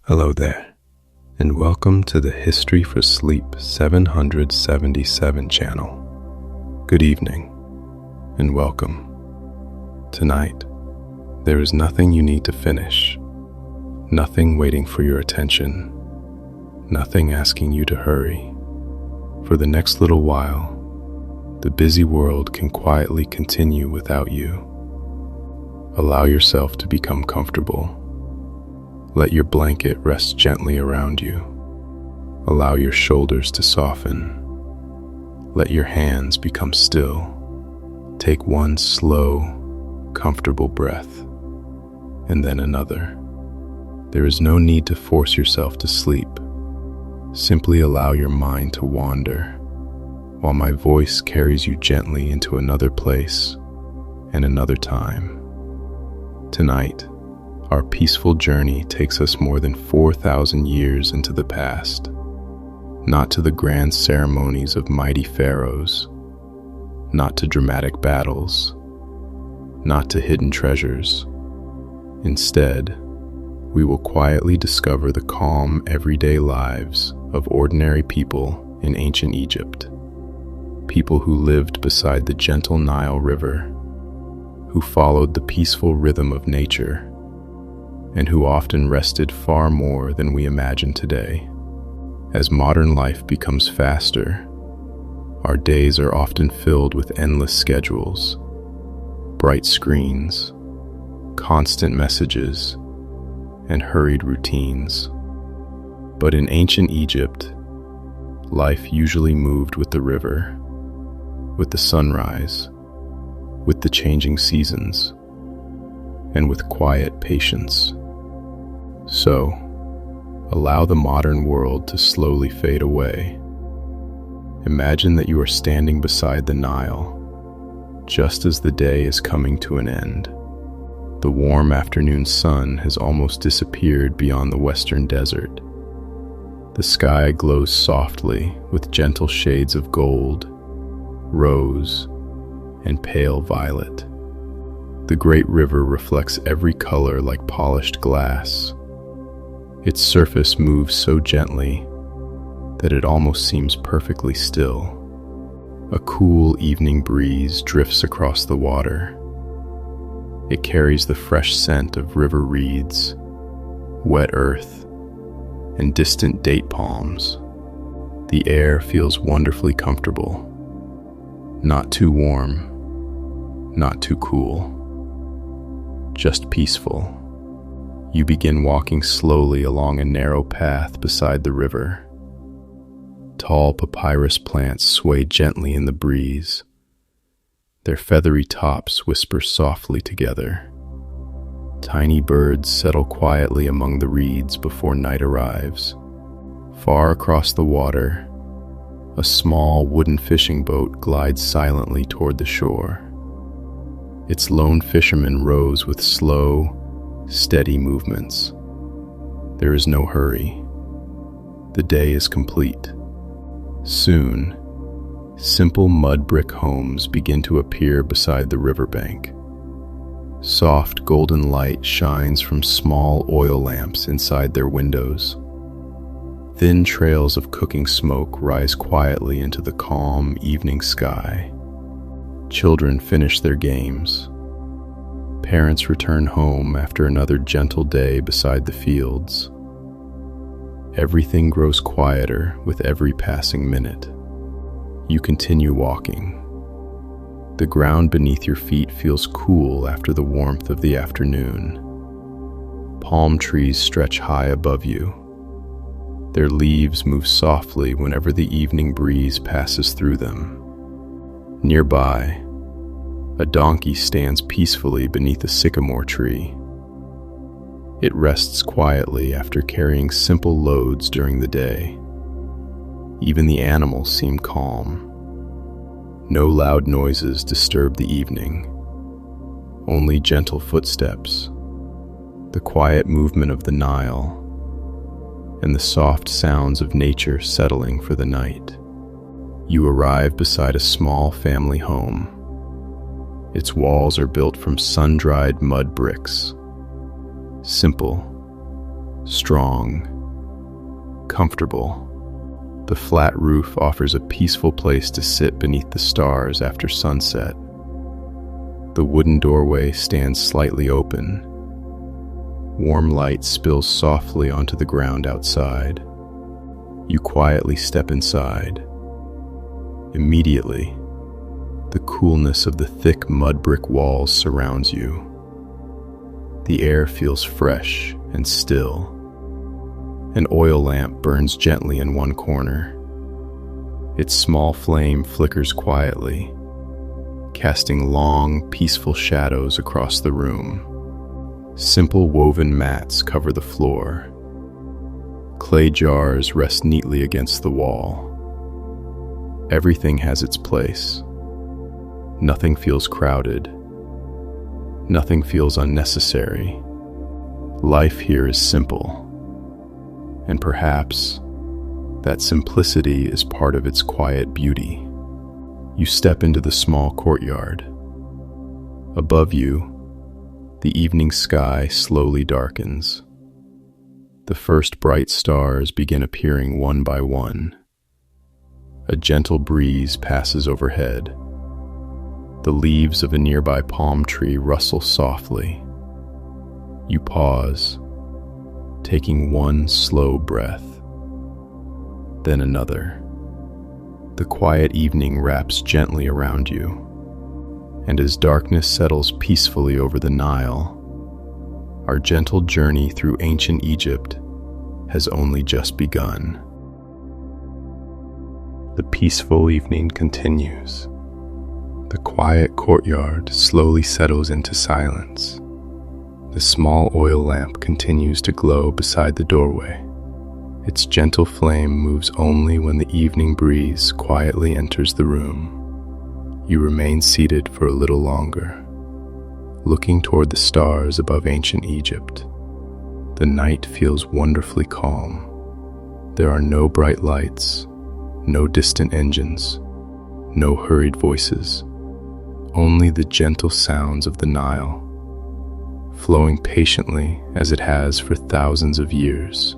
Hello there, and welcome to the History for Sleep 777 channel. Good evening, and welcome. Tonight, there is nothing you need to finish, nothing waiting for your attention, nothing asking you to hurry. For the next little while, the busy world can quietly continue without you. Allow yourself to become comfortable. Let your blanket rest gently around you. Allow your shoulders to soften. Let your hands become still. Take one slow, comfortable breath, and then another. There is no need to force yourself to sleep. Simply allow your mind to wander, while my voice carries you gently into another place and another time. Tonight, our peaceful journey takes us more than 4,000 years into the past, not to the grand ceremonies of mighty pharaohs, not to dramatic battles, not to hidden treasures. Instead, we will quietly discover the calm, everyday lives of ordinary people in ancient Egypt, people who lived beside the gentle Nile River, who followed the peaceful rhythm of nature, and who often rested far more than we imagine today. As modern life becomes faster, our days are often filled with endless schedules, bright screens, constant messages, and hurried routines. But in ancient Egypt, life usually moved with the river, with the sunrise, with the changing seasons, and with quiet patience. So, allow the modern world to slowly fade away. Imagine that you are standing beside the Nile, just as the day is coming to an end. The warm afternoon sun has almost disappeared beyond the western desert. The sky glows softly with gentle shades of gold, rose, and pale violet. The great river reflects every color like polished glass. Its surface moves so gently that it almost seems perfectly still. A cool evening breeze drifts across the water. It carries the fresh scent of river reeds, wet earth, and distant date palms. The air feels wonderfully comfortable. Not too warm, not too cool. Just peaceful. You begin walking slowly along a narrow path beside the river. Tall papyrus plants sway gently in the breeze. Their feathery tops whisper softly together. Tiny birds settle quietly among the reeds before night arrives. Far across the water, a small wooden fishing boat glides silently toward the shore. Its lone fisherman rows with slow, steady movements. There is no hurry. The day is complete. Soon, simple mud brick homes begin to appear beside the riverbank. Soft golden light shines from small oil lamps inside their windows. Thin trails of cooking smoke rise quietly into the calm evening sky. Children finish their games. Parents return home after another gentle day beside the fields. Everything grows quieter with every passing minute. You continue walking. The ground beneath your feet feels cool after the warmth of the afternoon. Palm trees stretch high above you. Their leaves move softly whenever the evening breeze passes through them. Nearby, a donkey stands peacefully beneath a sycamore tree. It rests quietly after carrying simple loads during the day. Even the animals seem calm. No loud noises disturb the evening. Only gentle footsteps, the quiet movement of the Nile, and the soft sounds of nature settling for the night. You arrive beside a small family home. Its walls are built from sun-dried mud bricks. Simple, strong, comfortable. The flat roof offers a peaceful place to sit beneath the stars after sunset. The wooden doorway stands slightly open. Warm light spills softly onto the ground outside. You quietly step inside. Immediately, the coolness of the thick mud brick walls surrounds you. The air feels fresh and still. An oil lamp burns gently in one corner. Its small flame flickers quietly, casting long, peaceful shadows across the room. Simple woven mats cover the floor. Clay jars rest neatly against the wall. Everything has its place. Nothing feels crowded. Nothing feels unnecessary. Life here is simple. And perhaps that simplicity is part of its quiet beauty. You step into the small courtyard. Above you, the evening sky slowly darkens. The first bright stars begin appearing one by one. A gentle breeze passes overhead. The leaves of a nearby palm tree rustle softly. You pause, taking one slow breath, then another. The quiet evening wraps gently around you, and as darkness settles peacefully over the Nile, our gentle journey through ancient Egypt has only just begun. The peaceful evening continues. The quiet courtyard slowly settles into silence. The small oil lamp continues to glow beside the doorway. Its gentle flame moves only when the evening breeze quietly enters the room. You remain seated for a little longer, looking toward the stars above ancient Egypt. The night feels wonderfully calm. There are no bright lights, no distant engines, no hurried voices, only the gentle sounds of the Nile, flowing patiently as it has for thousands of years.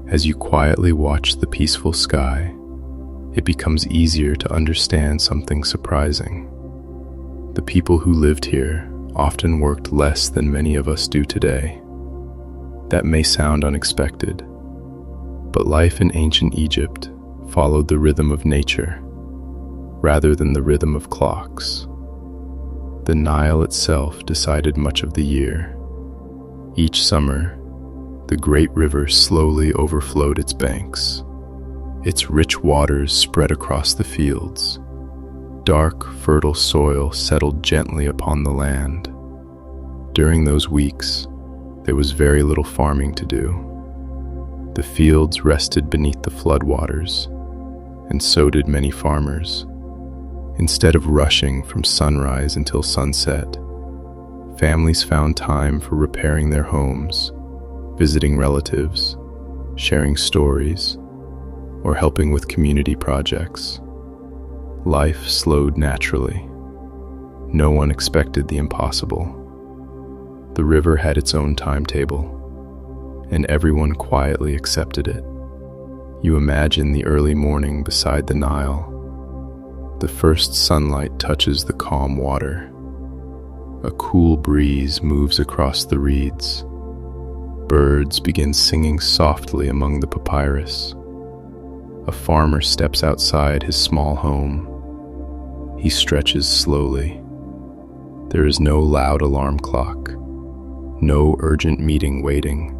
As you quietly watch the peaceful sky, it becomes easier to understand something surprising. The people who lived here often worked less than many of us do today. That may sound unexpected, but life in ancient Egypt followed the rhythm of nature, rather than the rhythm of clocks. The Nile itself decided much of the year. Each summer, the great river slowly overflowed its banks. Its rich waters spread across the fields. Dark, fertile soil settled gently upon the land. During those weeks, there was very little farming to do. The fields rested beneath the floodwaters, and so did many farmers. Instead of rushing from sunrise until sunset, families found time for repairing their homes, visiting relatives, sharing stories, or helping with community projects. Life slowed naturally. No one expected the impossible. The river had its own timetable, and everyone quietly accepted it. You imagine the early morning beside the Nile. The first sunlight touches the calm water. A cool breeze moves across the reeds. Birds begin singing softly among the papyrus. A farmer steps outside his small home. He stretches slowly. There is no loud alarm clock, no urgent meeting waiting.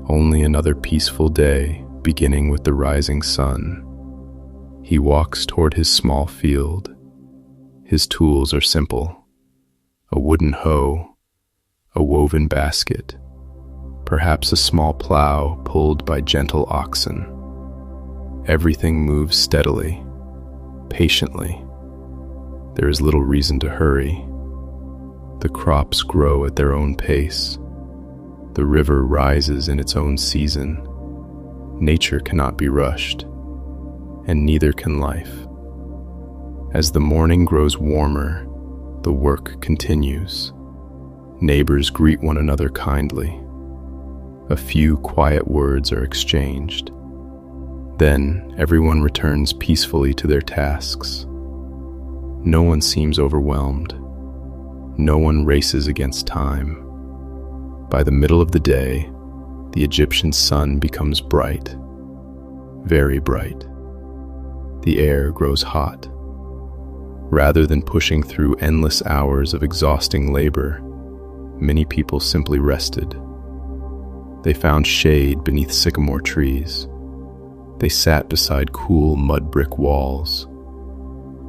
Only another peaceful day beginning with the rising sun. He walks toward his small field. His tools are simple: a wooden hoe, a woven basket, perhaps a small plow pulled by gentle oxen. Everything moves steadily, patiently. There is little reason to hurry. The crops grow at their own pace. The river rises in its own season. Nature cannot be rushed, and neither can life. As the morning grows warmer, the work continues. Neighbors greet one another kindly. A few quiet words are exchanged. Then everyone returns peacefully to their tasks. No one seems overwhelmed. No one races against time. By the middle of the day, the Egyptian sun becomes bright, very bright. The air grows hot. Rather than pushing through endless hours of exhausting labor, many people simply rested. They found shade beneath sycamore trees. They sat beside cool mud brick walls.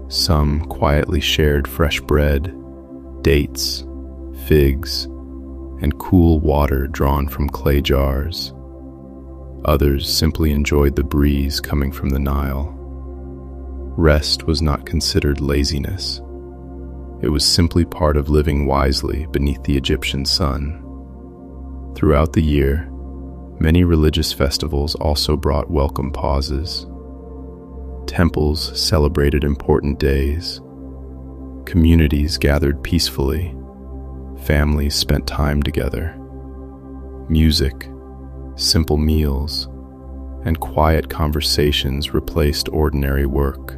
Some quietly shared fresh bread, dates, figs, and cool water drawn from clay jars. Others simply enjoyed the breeze coming from the Nile. Rest was not considered laziness. It was simply part of living wisely beneath the Egyptian sun. Throughout the year, many religious festivals also brought welcome pauses. Temples celebrated important days. Communities gathered peacefully. Families spent time together. Music, simple meals, and quiet conversations replaced ordinary work.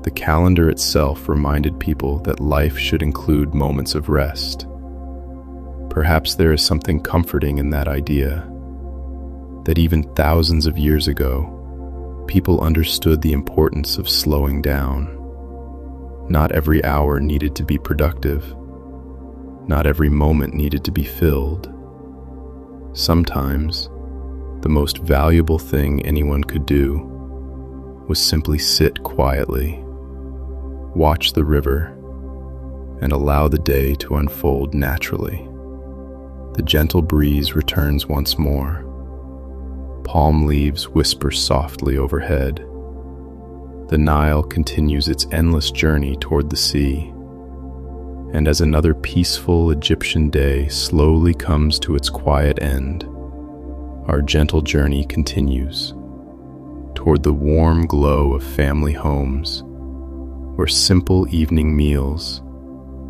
The calendar itself reminded people that life should include moments of rest. Perhaps there is something comforting in that idea, that even thousands of years ago, people understood the importance of slowing down. Not every hour needed to be productive. Not every moment needed to be filled. Sometimes, the most valuable thing anyone could do was simply sit quietly, watch the river, and allow the day to unfold naturally. The gentle breeze returns once more. Palm leaves whisper softly overhead. The Nile continues its endless journey toward the sea. And as another peaceful Egyptian day slowly comes to its quiet end, our gentle journey continues toward the warm glow of family homes, where simple evening meals,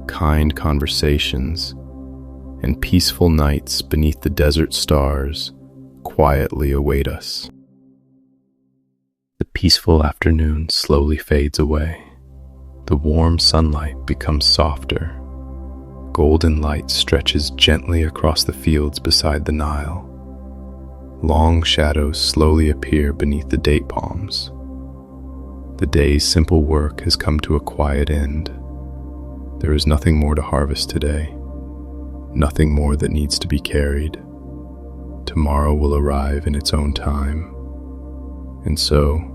kind conversations, and peaceful nights beneath the desert stars quietly await us. The peaceful afternoon slowly fades away. The warm sunlight becomes softer. Golden light stretches gently across the fields beside the Nile. Long shadows slowly appear beneath the date palms. The day's simple work has come to a quiet end. There is nothing more to harvest today, nothing more that needs to be carried. Tomorrow will arrive in its own time. And so,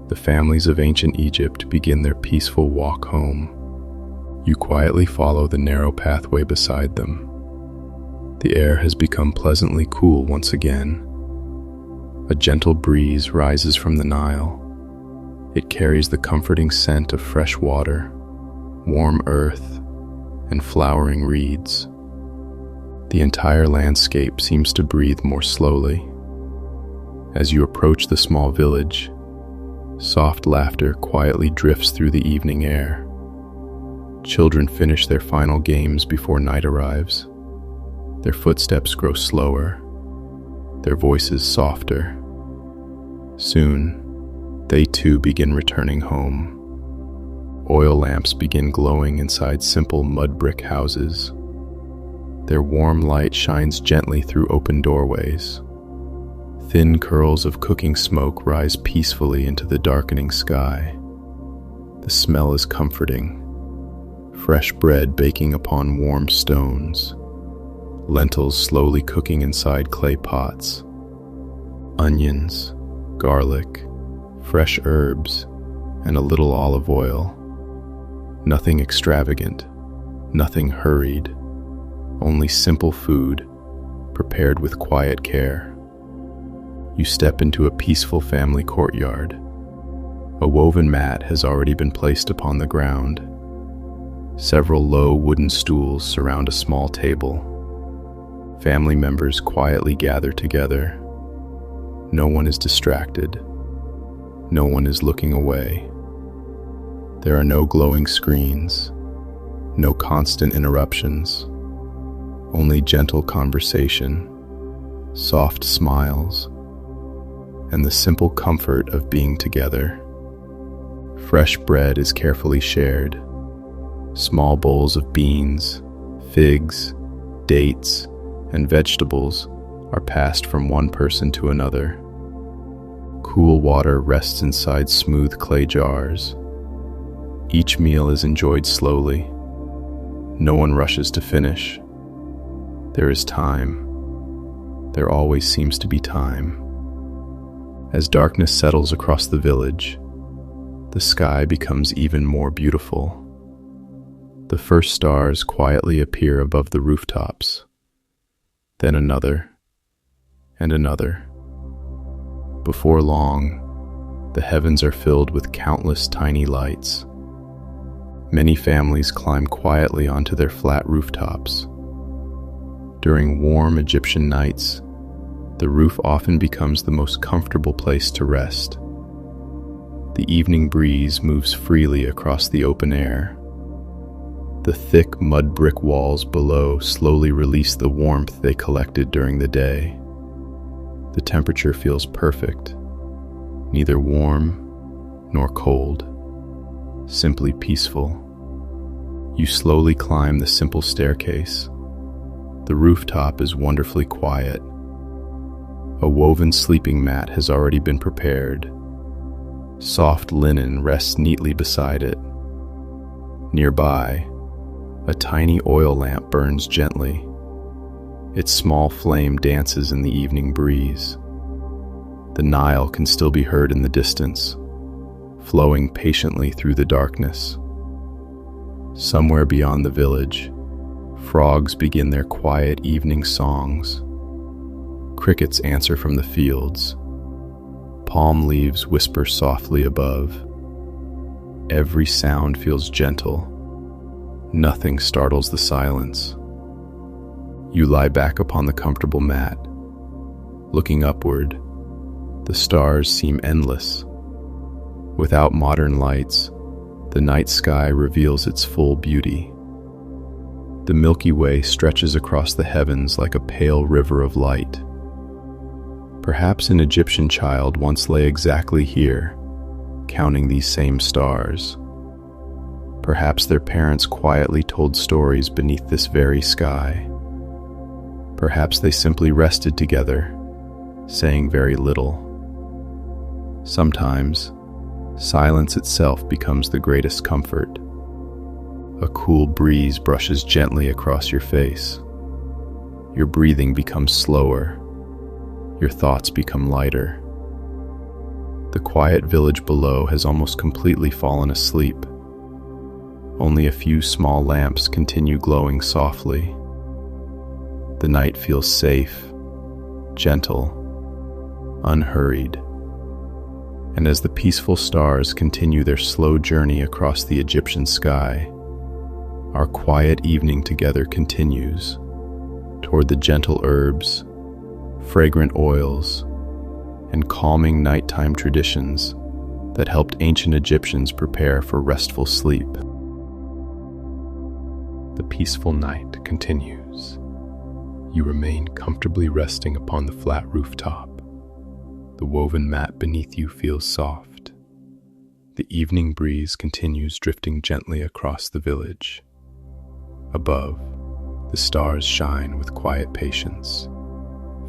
the families of ancient Egypt begin their peaceful walk home. You quietly follow the narrow pathway beside them. The air has become pleasantly cool once again. A gentle breeze rises from the Nile. It carries the comforting scent of fresh water, warm earth, and flowering reeds. The entire landscape seems to breathe more slowly. As you approach the small village, soft laughter quietly drifts through the evening air. Children finish their final games before night arrives. Their footsteps grow slower, their voices softer. Soon, they too begin returning home. Oil lamps begin glowing inside simple mud brick houses. Their warm light shines gently through open doorways. Thin curls of cooking smoke rise peacefully into the darkening sky. The smell is comforting. Fresh bread baking upon warm stones. Lentils slowly cooking inside clay pots. Onions, garlic, fresh herbs, and a little olive oil. Nothing extravagant, nothing hurried, only simple food, prepared with quiet care. You step into a peaceful family courtyard. A woven mat has already been placed upon the ground. Several low wooden stools surround a small table. Family members quietly gather together. No one is distracted. No one is looking away. There are no glowing screens, no constant interruptions, only gentle conversation, soft smiles, and the simple comfort of being together. Fresh bread is carefully shared. Small bowls of beans, figs, dates, and vegetables are passed from one person to another. Cool water rests inside smooth clay jars. Each meal is enjoyed slowly. No one rushes to finish. There is time. There always seems to be time. As darkness settles across the village, the sky becomes even more beautiful. The first stars quietly appear above the rooftops, then another, and another. Before long, the heavens are filled with countless tiny lights. Many families climb quietly onto their flat rooftops. During warm Egyptian nights, the roof often becomes the most comfortable place to rest. The evening breeze moves freely across the open air. The thick mud brick walls below slowly release the warmth they collected during the day. The temperature feels perfect, neither warm nor cold, simply peaceful. You slowly climb the simple staircase. The rooftop is wonderfully quiet. A woven sleeping mat has already been prepared. Soft linen rests neatly beside it. Nearby, a tiny oil lamp burns gently. Its small flame dances in the evening breeze. The Nile can still be heard in the distance, flowing patiently through the darkness. Somewhere beyond the village, frogs begin their quiet evening songs. Crickets answer from the fields. Palm leaves whisper softly above. Every sound feels gentle. Nothing startles the silence. You lie back upon the comfortable mat. Looking upward, the stars seem endless. Without modern lights, the night sky reveals its full beauty. The Milky Way stretches across the heavens like a pale river of light. Perhaps an Egyptian child once lay exactly here, counting these same stars. Perhaps their parents quietly told stories beneath this very sky. Perhaps they simply rested together, saying very little. Sometimes, silence itself becomes the greatest comfort. A cool breeze brushes gently across your face. Your breathing becomes slower. Your thoughts become lighter. The quiet village below has almost completely fallen asleep. Only a few small lamps continue glowing softly. The night feels safe, gentle, unhurried. And as the peaceful stars continue their slow journey across the Egyptian sky, our quiet evening together continues toward the gentle herbs, fragrant oils, and calming nighttime traditions that helped ancient Egyptians prepare for restful sleep. The peaceful night continues. You remain comfortably resting upon the flat rooftop. The woven mat beneath you feels soft. The evening breeze continues drifting gently across the village. Above, the stars shine with quiet patience.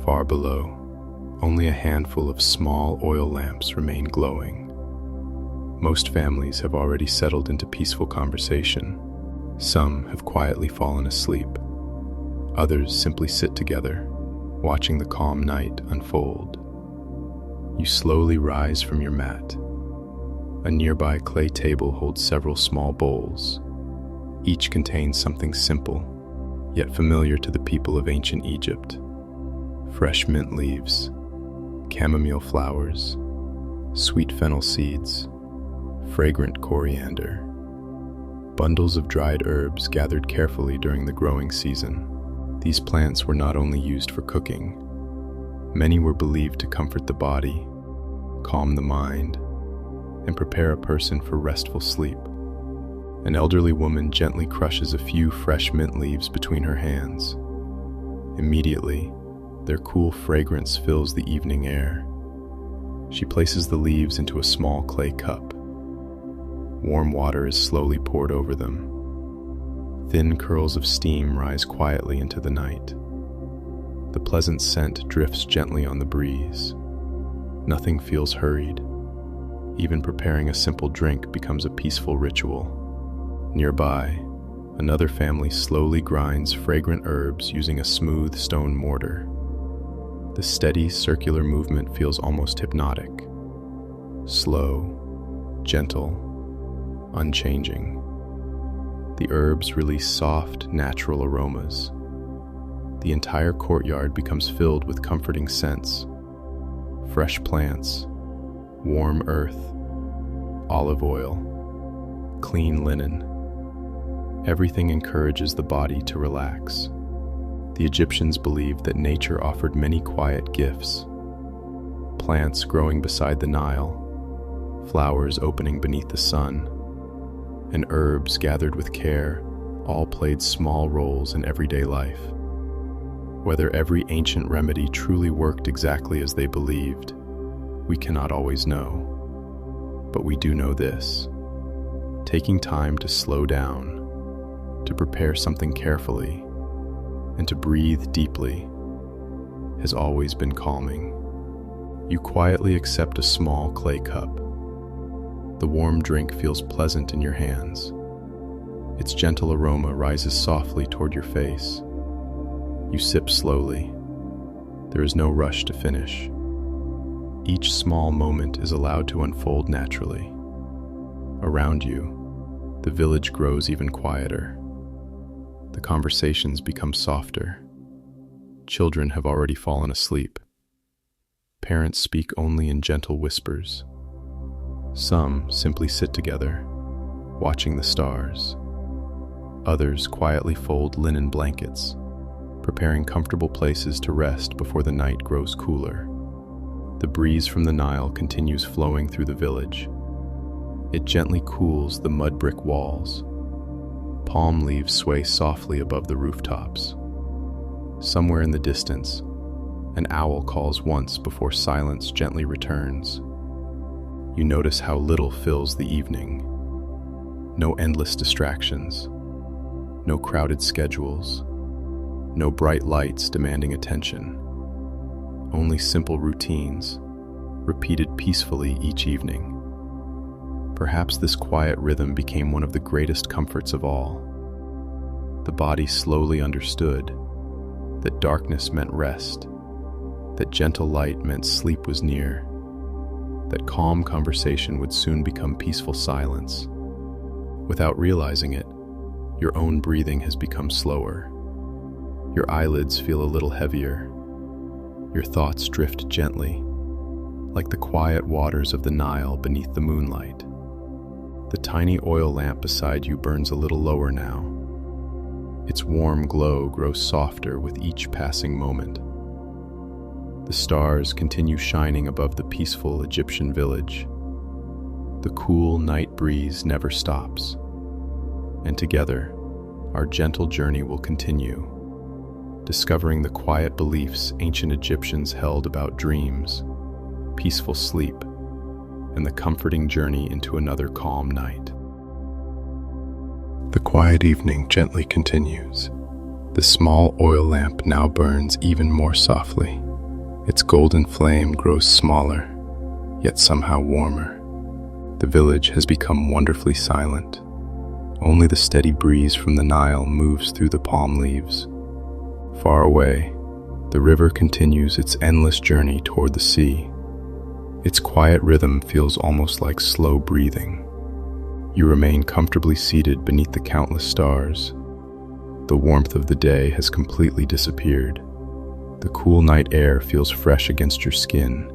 Far below, only a handful of small oil lamps remain glowing. Most families have already settled into peaceful conversation. Some have quietly fallen asleep. Others simply sit together, watching the calm night unfold. You slowly rise from your mat. A nearby clay table holds several small bowls. Each contains something simple, yet familiar to the people of ancient Egypt. Fresh mint leaves, chamomile flowers, sweet fennel seeds, fragrant coriander, bundles of dried herbs gathered carefully during the growing season. These plants were not only used for cooking. Many were believed to comfort the body, calm the mind, and prepare a person for restful sleep. An elderly woman gently crushes a few fresh mint leaves between her hands. Immediately, Their cool fragrance fills the evening air. She places the leaves into a small clay cup. Warm water is slowly poured over them. Thin curls of steam rise quietly into the night. The pleasant scent drifts gently on the breeze. Nothing feels hurried. Even preparing a simple drink becomes a peaceful ritual. Nearby, another family slowly grinds fragrant herbs using a smooth stone mortar. The steady, circular movement feels almost hypnotic. Slow, gentle, unchanging. The herbs release soft, natural aromas. The entire courtyard becomes filled with comforting scents. Fresh plants, warm earth, olive oil, clean linen. Everything encourages the body to relax. The Egyptians believed that nature offered many quiet gifts. Plants growing beside the Nile, flowers opening beneath the sun, and herbs gathered with care all played small roles in everyday life. Whether every ancient remedy truly worked exactly as they believed, we cannot always know. But we do know this: taking time to slow down, to prepare something carefully, and to breathe deeply has always been calming. You quietly accept a small clay cup. The warm drink feels pleasant in your hands. Its gentle aroma rises softly toward your face. You sip slowly. There is no rush to finish. Each small moment is allowed to unfold naturally. Around you, the village grows even quieter. The conversations become softer. Children have already fallen asleep. Parents speak only in gentle whispers. Some simply sit together, watching the stars. Others quietly fold linen blankets, preparing comfortable places to rest before the night grows cooler. The breeze from the Nile continues flowing through the village. It gently cools the mud brick walls. Palm leaves sway softly above the rooftops. Somewhere in the distance, an owl calls once before silence gently returns. You notice how little fills the evening. No endless distractions, no crowded schedules, no bright lights demanding attention. Only simple routines, repeated peacefully each evening. Perhaps this quiet rhythm became one of the greatest comforts of all. The body slowly understood that darkness meant rest, that gentle light meant sleep was near, that calm conversation would soon become peaceful silence. Without realizing it, your own breathing has become slower. Your eyelids feel a little heavier. Your thoughts drift gently, like the quiet waters of the Nile beneath the moonlight. The tiny oil lamp beside you burns a little lower now. Its warm glow grows softer with each passing moment. The stars continue shining above the peaceful Egyptian village. The cool night breeze never stops. And together, our gentle journey will continue, discovering the quiet beliefs ancient Egyptians held about dreams, peaceful sleep, and the comforting journey into another calm night. The quiet evening gently continues. The small oil lamp now burns even more softly. Its golden flame grows smaller, yet somehow warmer. The village has become wonderfully silent. Only the steady breeze from the Nile moves through the palm leaves. Far away, the river continues its endless journey toward the sea. Its quiet rhythm feels almost like slow breathing. You remain comfortably seated beneath the countless stars. The warmth of the day has completely disappeared. The cool night air feels fresh against your skin.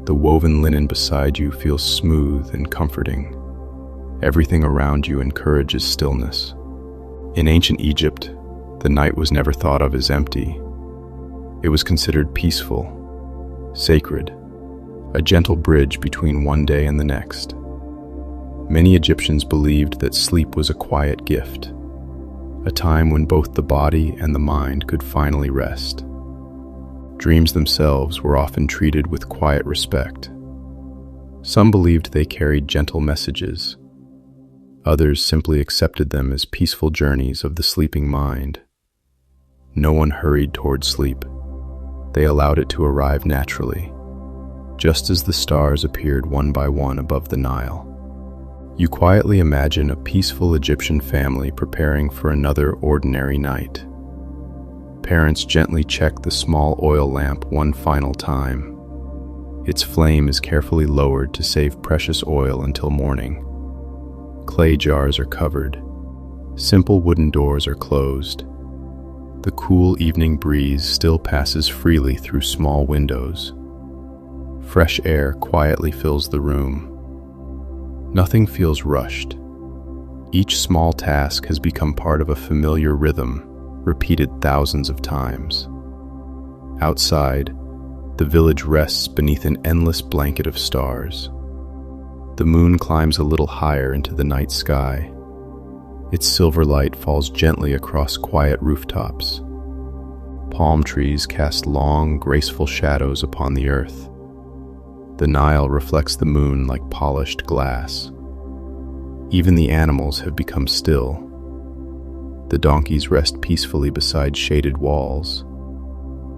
The woven linen beside you feels smooth and comforting. Everything around you encourages stillness. In ancient Egypt, the night was never thought of as empty. It was considered peaceful, sacred, a gentle bridge between one day and the next. Many Egyptians believed that sleep was a quiet gift, a time when both the body and the mind could finally rest. Dreams themselves were often treated with quiet respect. Some believed they carried gentle messages. Others simply accepted them as peaceful journeys of the sleeping mind. No one hurried toward sleep. They allowed it to arrive naturally, just as the stars appeared one by one above the Nile. You quietly imagine a peaceful Egyptian family preparing for another ordinary night. Parents gently check the small oil lamp one final time. Its flame is carefully lowered to save precious oil until morning. Clay jars are covered. Simple wooden doors are closed. The cool evening breeze still passes freely through small windows. Fresh air quietly fills the room. Nothing feels rushed. Each small task has become part of a familiar rhythm, repeated thousands of times. Outside, the village rests beneath an endless blanket of stars. The moon climbs a little higher into the night sky. Its silver light falls gently across quiet rooftops. Palm trees cast long, graceful shadows upon the earth. The Nile reflects the moon like polished glass. Even the animals have become still. The donkeys rest peacefully beside shaded walls.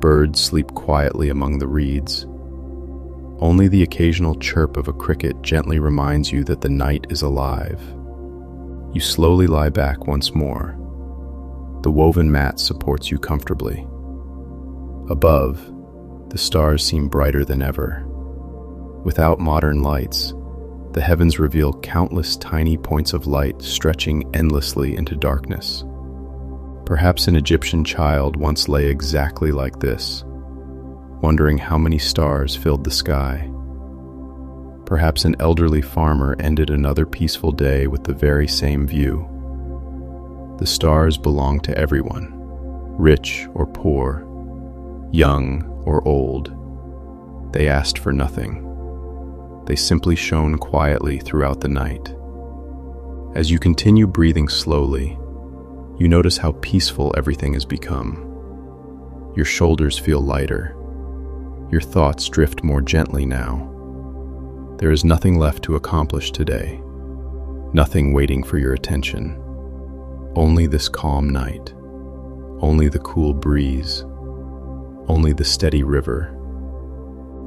Birds sleep quietly among the reeds. Only the occasional chirp of a cricket gently reminds you that the night is alive. You slowly lie back once more. The woven mat supports you comfortably. Above, the stars seem brighter than ever. Without modern lights, the heavens reveal countless tiny points of light stretching endlessly into darkness. Perhaps an Egyptian child once lay exactly like this, wondering how many stars filled the sky. Perhaps an elderly farmer ended another peaceful day with the very same view. The stars belong to everyone, rich or poor, young or old. They asked for nothing. They simply shone quietly throughout the night. As you continue breathing slowly, you notice how peaceful everything has become. Your shoulders feel lighter. Your thoughts drift more gently now. There is nothing left to accomplish today, nothing waiting for your attention. Only this calm night, only the cool breeze, only the steady river.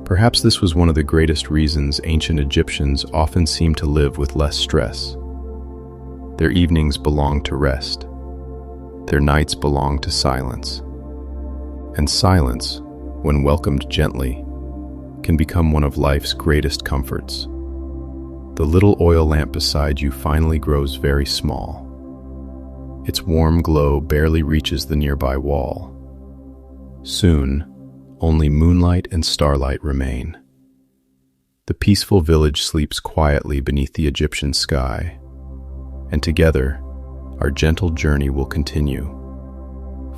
Perhaps this was one of the greatest reasons ancient Egyptians often seemed to live with less stress. Their evenings belonged to rest. Their nights belonged to silence. And silence, when welcomed gently, can become one of life's greatest comforts. The little oil lamp beside you finally grows very small. Its warm glow barely reaches the nearby wall. Soon, only moonlight and starlight remain. The peaceful village sleeps quietly beneath the Egyptian sky, and together, our gentle journey will continue,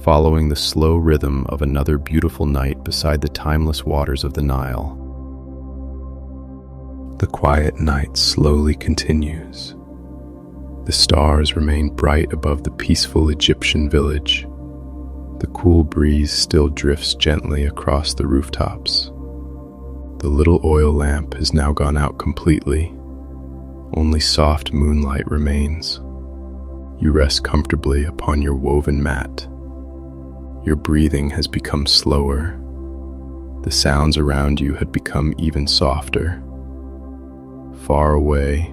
following the slow rhythm of another beautiful night beside the timeless waters of the Nile. The quiet night slowly continues. The stars remain bright above the peaceful Egyptian village. The cool breeze still drifts gently across the rooftops. The little oil lamp has now gone out completely. Only soft moonlight remains. You rest comfortably upon your woven mat. Your breathing has become slower. The sounds around you had become even softer. Far away,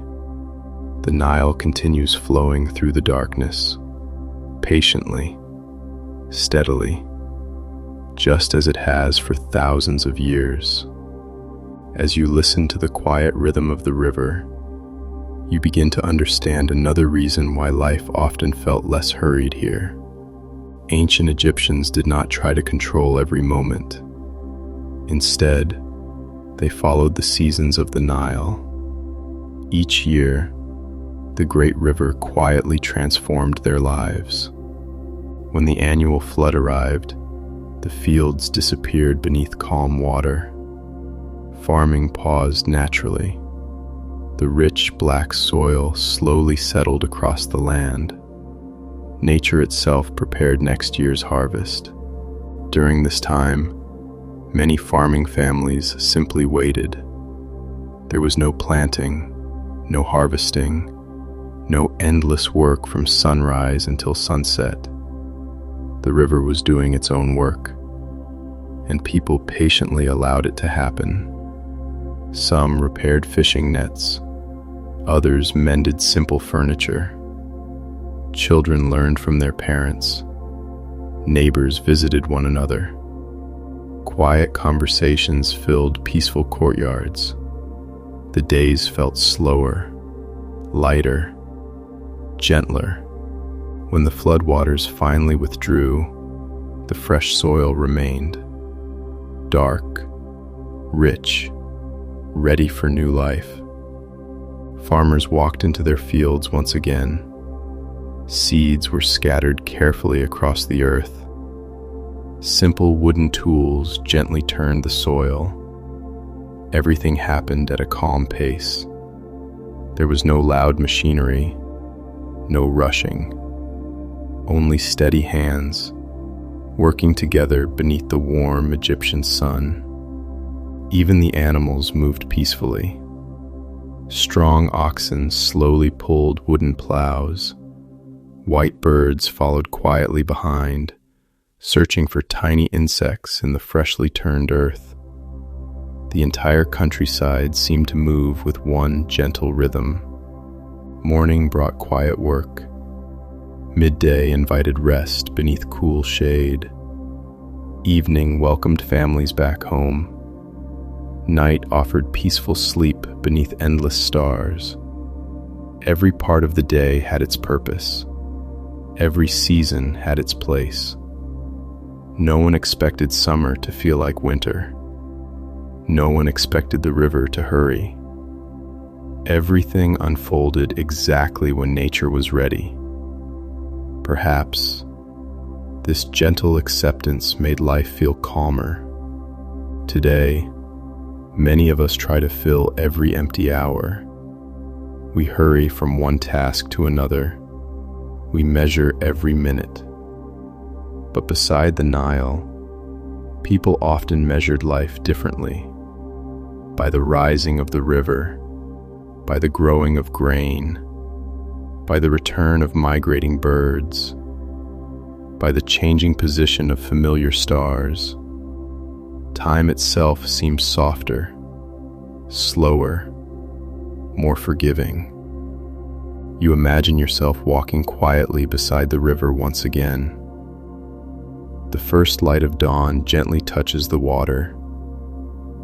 the Nile continues flowing through the darkness, patiently, steadily, just as it has for thousands of years. As you listen to the quiet rhythm of the river, you begin to understand another reason why life often felt less hurried here. Ancient Egyptians did not try to control every moment. Instead, they followed the seasons of the Nile. Each year, the great river quietly transformed their lives. When the annual flood arrived, the fields disappeared beneath calm water. Farming paused naturally. The rich black soil slowly settled across the land. Nature itself prepared next year's harvest. During this time, Many farming families simply waited. There was no planting, no harvesting, no endless work from sunrise until sunset. The river was doing its own work, and people patiently allowed it to happen. Some repaired fishing nets, others mended simple furniture. Children learned from their parents. Neighbors visited one another. Quiet conversations filled peaceful courtyards. The days felt slower, lighter, gentler. When the floodwaters finally withdrew, the fresh soil remained. Dark, rich, ready for new life. Farmers walked into their fields once again. Seeds were scattered carefully across the earth. Simple wooden tools gently turned the soil. Everything happened at a calm pace. There was no loud machinery, no rushing, only steady hands, working together beneath the warm Egyptian sun. Even the animals moved peacefully. Strong oxen slowly pulled wooden plows. White birds followed quietly behind, searching for tiny insects in the freshly turned earth. The entire countryside seemed to move with one gentle rhythm. Morning brought quiet work. Midday invited rest beneath cool shade. Evening welcomed families back home. Night offered peaceful sleep beneath endless stars. Every part of the day had its purpose. Every season had its place. No one expected summer to feel like winter. No one expected the river to hurry. Everything unfolded exactly when nature was ready. Perhaps this gentle acceptance made life feel calmer. Today, many of us try to fill every empty hour. We hurry from one task to another. We measure every minute. But beside the Nile, people often measured life differently. By the rising of the river, by the growing of grain, by the return of migrating birds, by the changing position of familiar stars. Time itself seems softer, slower, more forgiving. You imagine yourself walking quietly beside the river once again. The first light of dawn gently touches the water.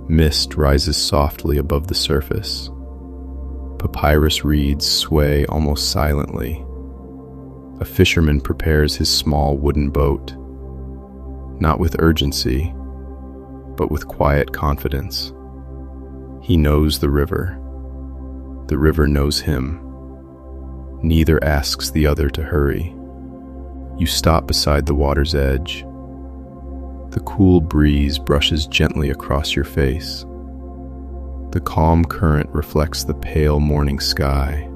Mist rises softly above the surface. Papyrus reeds sway almost silently. A fisherman prepares his small wooden boat, not with urgency, but with quiet confidence. He knows the river. The river knows him. Neither asks the other to hurry. You stop beside the water's edge. The cool breeze brushes gently across your face. The calm current reflects the pale morning sky.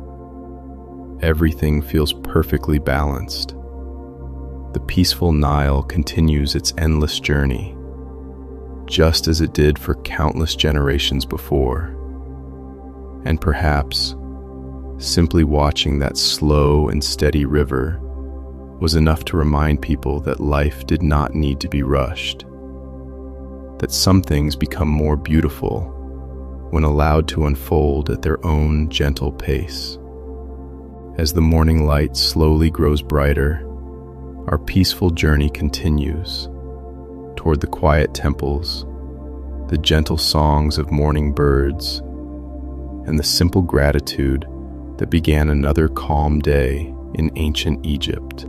Everything feels perfectly balanced. The peaceful Nile continues its endless journey, just as it did for countless generations before. And perhaps, simply watching that slow and steady river was enough to remind people that life did not need to be rushed, that some things become more beautiful when allowed to unfold at their own gentle pace. As the morning light slowly grows brighter, our peaceful journey continues toward the quiet temples, the gentle songs of morning birds, and the simple gratitude that began another calm day in ancient Egypt.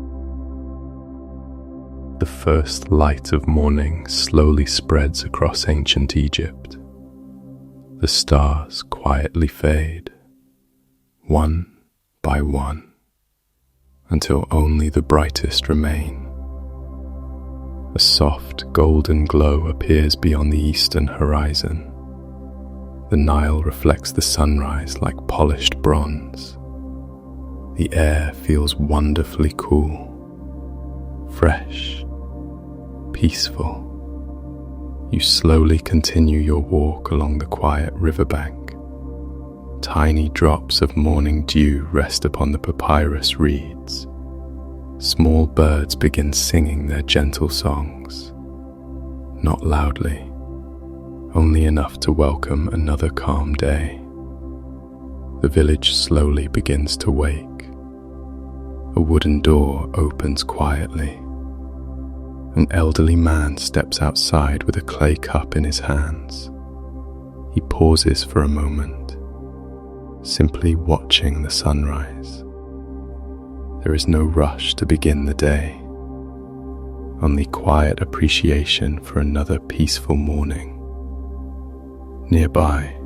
The first light of morning slowly spreads across ancient Egypt. The stars quietly fade, one by one, until only the brightest remain. A soft golden glow appears beyond the eastern horizon. The Nile reflects the sunrise like polished bronze. The air feels wonderfully cool, fresh, peaceful. You slowly continue your walk along the quiet riverbank. Tiny drops of morning dew rest upon the papyrus reeds. Small birds begin singing their gentle songs, not loudly, only enough to welcome another calm day. The village slowly begins to wake. A wooden door opens quietly. An elderly man steps outside with a clay cup in his hands. He pauses for a moment, simply watching the sunrise. There is no rush to begin the day, only quiet appreciation for another peaceful morning. Nearby,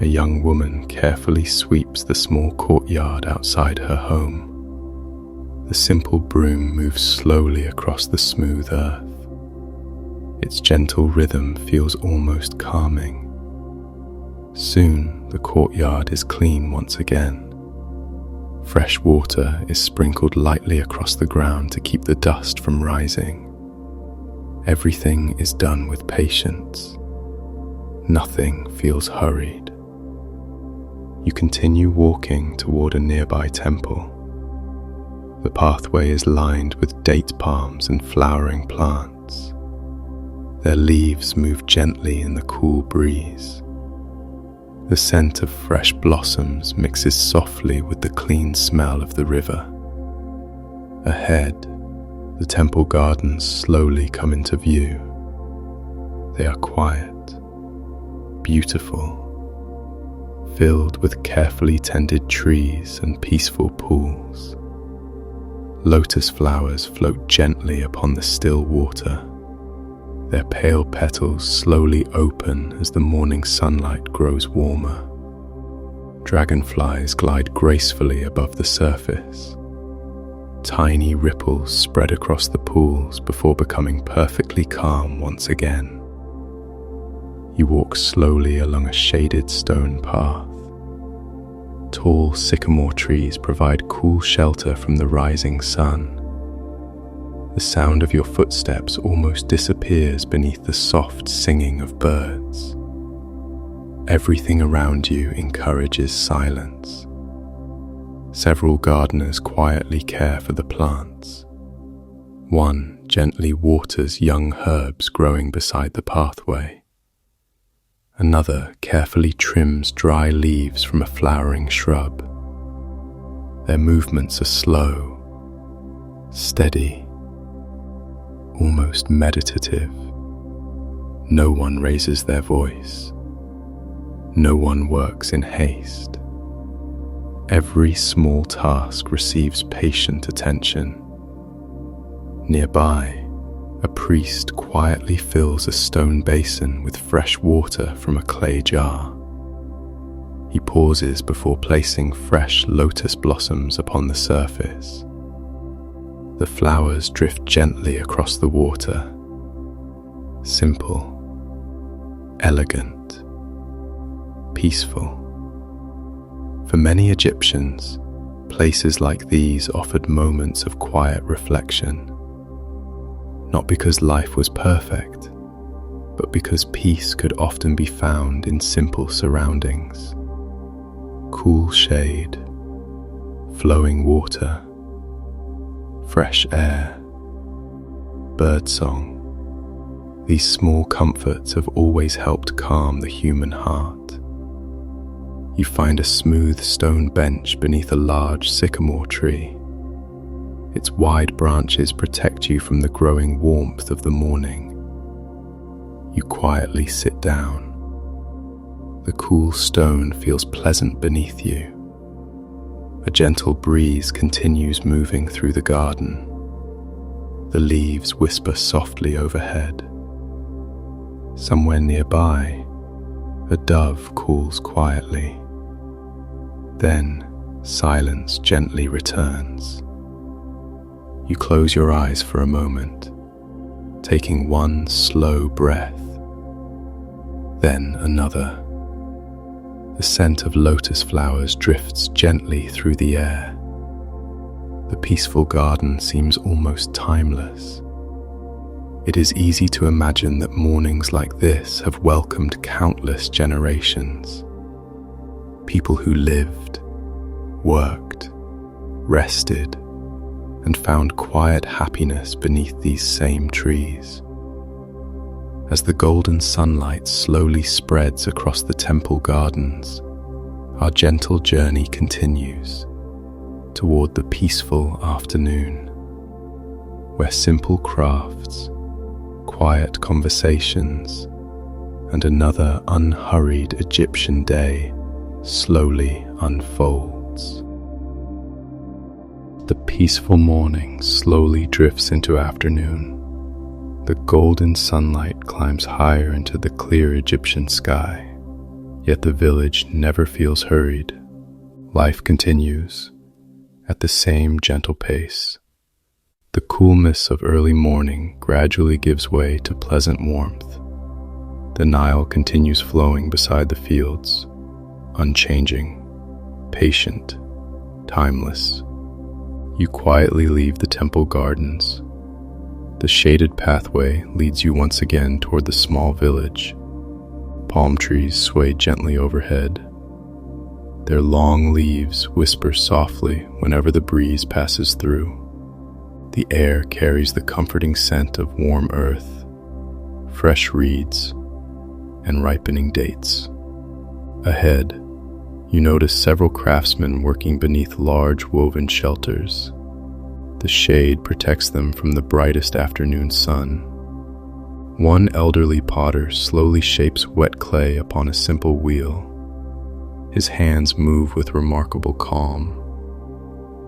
a young woman carefully sweeps the small courtyard outside her home. The simple broom moves slowly across the smooth earth. Its gentle rhythm feels almost calming. Soon, the courtyard is clean once again. Fresh water is sprinkled lightly across the ground to keep the dust from rising. Everything is done with patience. Nothing feels hurried. You continue walking toward a nearby temple. The pathway is lined with date palms and flowering plants. Their leaves move gently in the cool breeze. The scent of fresh blossoms mixes softly with the clean smell of the river. Ahead, the temple gardens slowly come into view. They are quiet, beautiful, filled with carefully tended trees and peaceful pools. Lotus flowers float gently upon the still water. Their pale petals slowly open as the morning sunlight grows warmer. Dragonflies glide gracefully above the surface. Tiny ripples spread across the pools before becoming perfectly calm once again. You walk slowly along a shaded stone path. Tall sycamore trees provide cool shelter from the rising sun. The sound of your footsteps almost disappears beneath the soft singing of birds. Everything around you encourages silence. Several gardeners quietly care for the plants. One gently waters young herbs growing beside the pathway. Another carefully trims dry leaves from a flowering shrub. Their movements are slow, steady, almost meditative. No one raises their voice. No one works in haste. Every small task receives patient attention. Nearby, a priest quietly fills a stone basin with fresh water from a clay jar. He pauses before placing fresh lotus blossoms upon the surface. The flowers drift gently across the water. Simple, elegant, peaceful. For many Egyptians, places like these offered moments of quiet reflection. Not because life was perfect, but because peace could often be found in simple surroundings. Cool shade, flowing water, fresh air, birdsong. These small comforts have always helped calm the human heart. You find a smooth stone bench beneath a large sycamore tree. Its wide branches protect you from the growing warmth of the morning. You quietly sit down. The cool stone feels pleasant beneath you. A gentle breeze continues moving through the garden. The leaves whisper softly overhead. Somewhere nearby, a dove calls quietly. Then, silence gently returns. You close your eyes for a moment, taking one slow breath, then another. The scent of lotus flowers drifts gently through the air. The peaceful garden seems almost timeless. It is easy to imagine that mornings like this have welcomed countless generations. People who lived, worked, rested, and found quiet happiness beneath these same trees. As the golden sunlight slowly spreads across the temple gardens, our gentle journey continues toward the peaceful afternoon, where simple crafts, quiet conversations, and another unhurried Egyptian day slowly unfolds. The peaceful morning slowly drifts into afternoon. The golden sunlight climbs higher into the clear Egyptian sky, yet the village never feels hurried. Life continues at the same gentle pace. The coolness of early morning gradually gives way to pleasant warmth. The Nile continues flowing beside the fields, unchanging, patient, timeless. You quietly leave the temple gardens. The shaded pathway leads you once again toward the small village. Palm trees sway gently overhead. Their long leaves whisper softly whenever the breeze passes through. The air carries the comforting scent of warm earth, fresh reeds, and ripening dates. Ahead, you notice several craftsmen working beneath large woven shelters. The shade protects them from the brightest afternoon sun. One elderly potter slowly shapes wet clay upon a simple wheel. His hands move with remarkable calm.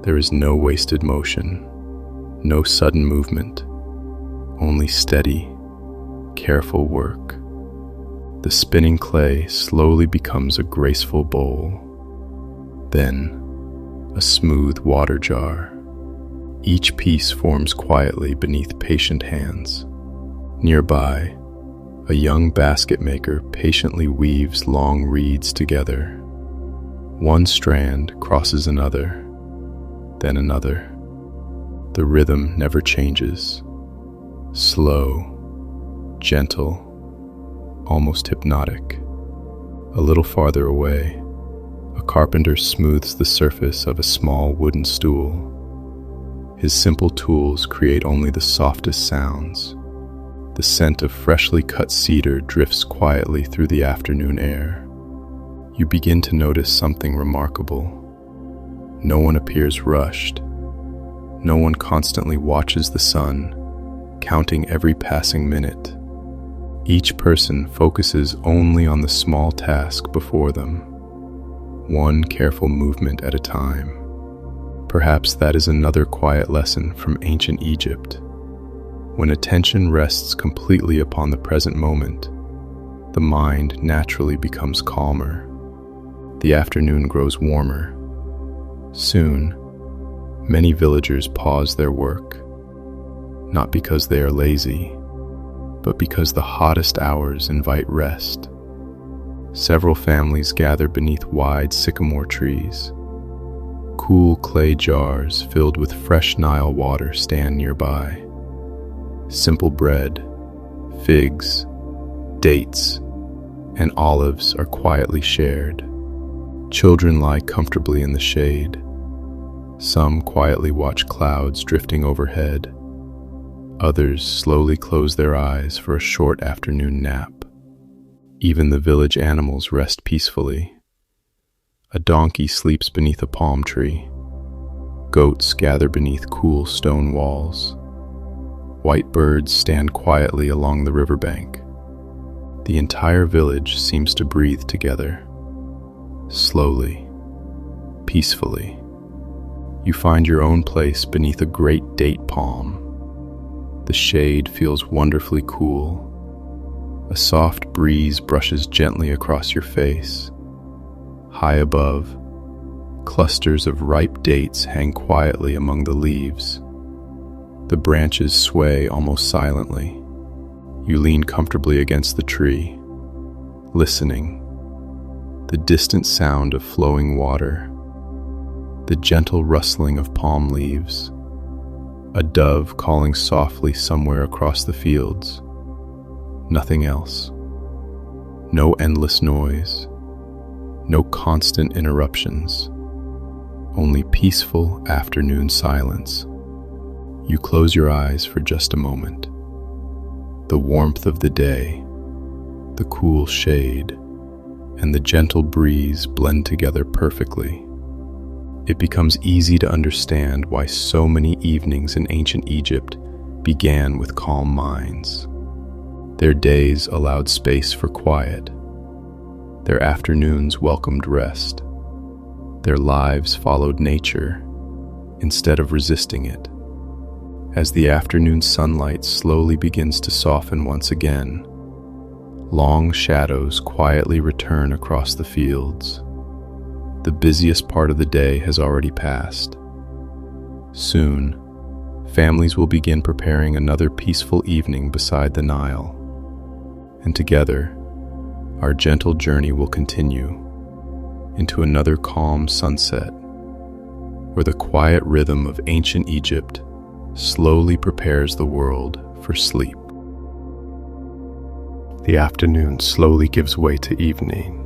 There is no wasted motion, no sudden movement, only steady, careful work. The spinning clay slowly becomes a graceful bowl, then a smooth water jar. Each piece forms quietly beneath patient hands. Nearby, a young basket maker patiently weaves long reeds together. One strand crosses another, then another. The rhythm never changes. Slow, gentle, almost hypnotic. A little farther away, a carpenter smooths the surface of a small wooden stool. His simple tools create only the softest sounds. The scent of freshly cut cedar drifts quietly through the afternoon air. You begin to notice something remarkable. No one appears rushed. No one constantly watches the sun, counting every passing minute. Each person focuses only on the small task before them, one careful movement at a time. Perhaps that is another quiet lesson from ancient Egypt. When attention rests completely upon the present moment, the mind naturally becomes calmer. The afternoon grows warmer. Soon, many villagers pause their work, not because they are lazy, but because the hottest hours invite rest. Several families gather beneath wide sycamore trees. Cool clay jars filled with fresh Nile water stand nearby. Simple bread, figs, dates, and olives are quietly shared. Children lie comfortably in the shade. Some quietly watch clouds drifting overhead. Others slowly close their eyes for a short afternoon nap. Even the village animals rest peacefully. A donkey sleeps beneath a palm tree. Goats gather beneath cool stone walls. White birds stand quietly along the riverbank. The entire village seems to breathe together. Slowly, peacefully, you find your own place beneath a great date palm. The shade feels wonderfully cool. A soft breeze brushes gently across your face. High above, clusters of ripe dates hang quietly among the leaves. The branches sway almost silently. You lean comfortably against the tree, listening. The distant sound of flowing water, the gentle rustling of palm leaves, a dove calling softly somewhere across the fields. Nothing else. No endless noise. No constant interruptions. Only peaceful afternoon silence. You close your eyes for just a moment. The warmth of the day, the cool shade, and the gentle breeze blend together perfectly. It becomes easy to understand why so many evenings in ancient Egypt began with calm minds. Their days allowed space for quiet. Their afternoons welcomed rest. Their lives followed nature instead of resisting it. As the afternoon sunlight slowly begins to soften once again, long shadows quietly return across the fields. The busiest part of the day has already passed. Soon, families will begin preparing another peaceful evening beside the Nile. And together, our gentle journey will continue into another calm sunset, where the quiet rhythm of ancient Egypt slowly prepares the world for sleep. The afternoon slowly gives way to evening.